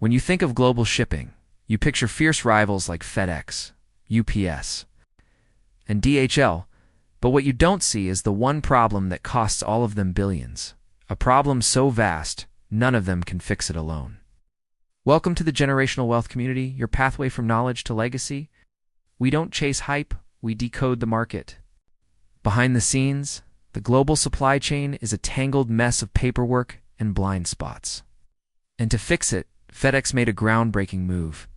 When you think of global shipping, you picture fierce rivals like FedEx, UPS, and DHL, but what you don't see is the one problem that costs all of them billions. A problem so vast, none of them can fix it alone. Welcome to the Generational Wealth Community, your pathway from knowledge to legacy. We don't chase hype, we decode the market. Behind the scenes, the global supply chain is a tangled mess of paperwork and blind spots. And to fix it, FedEx made a groundbreaking move.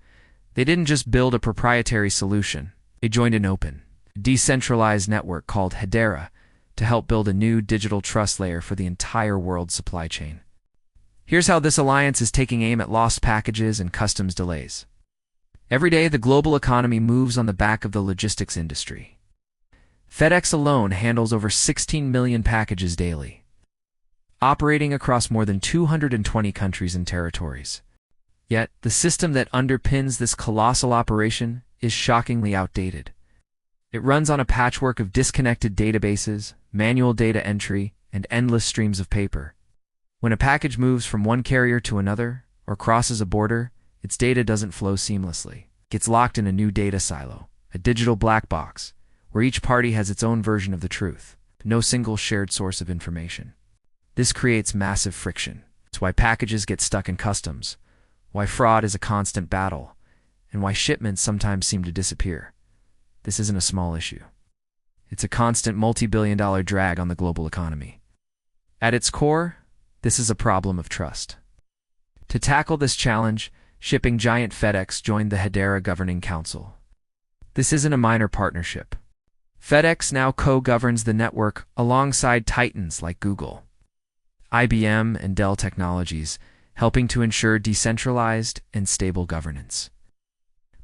They didn't just build a proprietary solution, they joined an open, decentralized network called Hedera to help build a new digital trust layer for the entire world supply chain. Here's how this alliance is taking aim at lost packages and customs delays. Every day, the global economy moves on the back of the logistics industry. FedEx alone handles over 16 million packages daily, operating across more than 220 countries and territories. Yet, the system that underpins this colossal operation is shockingly outdated. It runs on a patchwork of disconnected databases, manual data entry, and endless streams of paper. When a package moves from one carrier to another, or crosses a border, its data doesn't flow seamlessly. It gets locked in a new data silo, a digital black box, where each party has its own version of the truth, no single shared source of information. This creates massive friction. It's why packages get stuck in customs, why fraud is a constant battle, and why shipments sometimes seem to disappear. This isn't a small issue. It's a constant multi-billion-dollar drag on the global economy. At its core, this is a problem of trust. To tackle this challenge, shipping giant FedEx joined the Hedera Governing Council. This isn't a minor partnership. FedEx now co-governs the network alongside titans like Google, IBM, and Dell Technologies, helping to ensure decentralized and stable governance.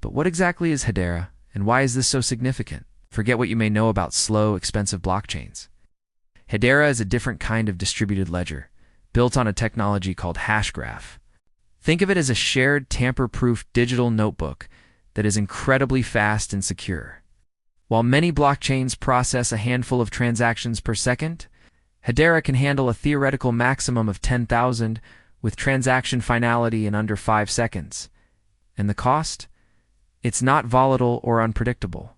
But what exactly is Hedera, and why is this so significant? Forget what you may know about slow, expensive blockchains. Hedera is a different kind of distributed ledger, built on a technology called hashgraph. Think of it as a shared, tamper-proof digital notebook that is incredibly fast and secure. While many blockchains process a handful of transactions per second, Hedera can handle a theoretical maximum of 10,000 with transaction finality in under 5 seconds. And the cost? It's not volatile or unpredictable.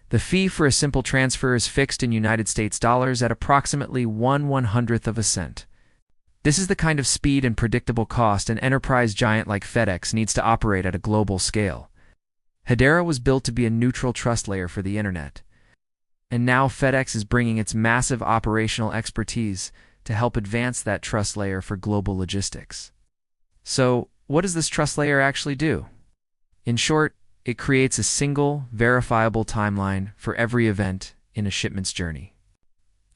The fee for a simple transfer is fixed in United States dollars at approximately 1/100th of a cent. This is the kind of speed and predictable cost an enterprise giant like FedEx needs to operate at a global scale. Hedera was built to be a neutral trust layer for the internet. And now FedEx is bringing its massive operational expertise to help advance that trust layer for global logistics. So, what does this trust layer actually do? In short, it creates a single, verifiable timeline for every event in a shipment's journey.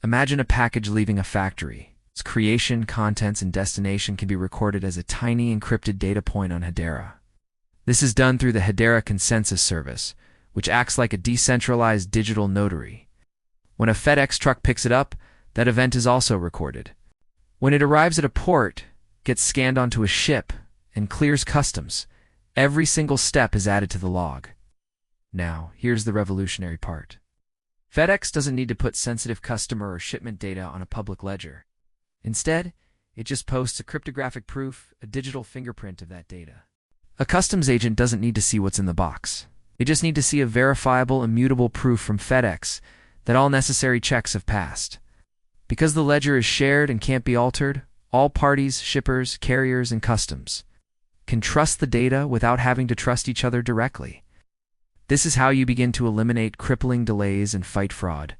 Imagine a package leaving a factory. Its creation, contents, and destination can be recorded as a tiny encrypted data point on Hedera. This is done through the Hedera Consensus Service, which acts like a decentralized digital notary. When a FedEx truck picks it up, that event is also recorded. When it arrives at a port, gets scanned onto a ship, and clears customs, every single step is added to the log. Now, here's the revolutionary part. FedEx doesn't need to put sensitive customer or shipment data on a public ledger. Instead, it just posts a cryptographic proof, a digital fingerprint of that data. A customs agent doesn't need to see what's in the box. They just need to see a verifiable, immutable proof from FedEx that all necessary checks have passed. Because the ledger is shared and can't be altered, all parties, shippers, carriers, and customs can trust the data without having to trust each other directly. This is how you begin to eliminate crippling delays and fight fraud.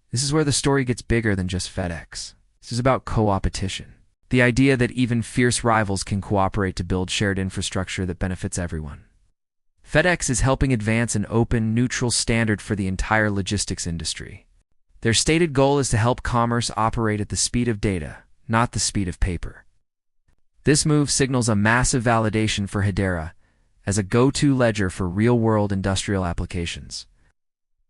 This is where the story gets bigger than just FedEx. This is about co-opetition. The idea that even fierce rivals can cooperate to build shared infrastructure that benefits everyone. FedEx is helping advance an open, neutral standard for the entire logistics industry. Their stated goal is to help commerce operate at the speed of data, not the speed of paper. This move signals a massive validation for Hedera as a go-to ledger for real-world industrial applications.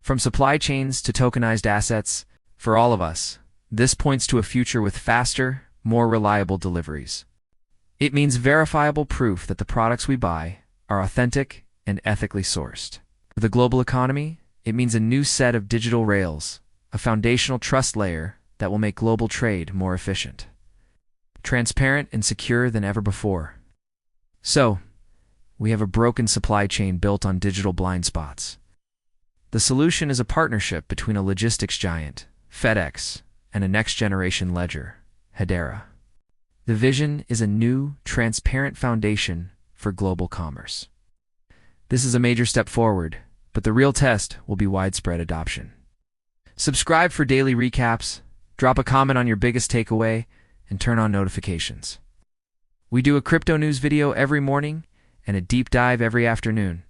From supply chains to tokenized assets, for all of us, this points to a future with faster, more reliable deliveries. It means verifiable proof that the products we buy are authentic and ethically sourced. For the global economy, it means a new set of digital rails, a foundational trust layer that will make global trade more efficient, transparent, and secure than ever before. So, we have a broken supply chain built on digital blind spots. The solution is a partnership between a logistics giant, FedEx, and a next-generation ledger, Hedera. The vision is a new, transparent foundation for global commerce. This is a major step forward, but the real test will be widespread adoption. Subscribe for daily recaps, drop a comment on your biggest takeaway, and turn on notifications. We do a crypto news video every morning and a deep dive every afternoon.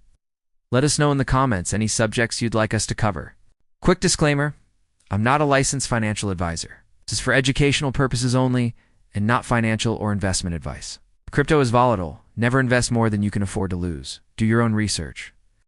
Let us know in the comments any subjects you'd like us to cover. Quick disclaimer, I'm not a licensed financial advisor. This is for educational purposes only and not financial or investment advice. Crypto is volatile. Never invest more than you can afford to lose. Do your own research.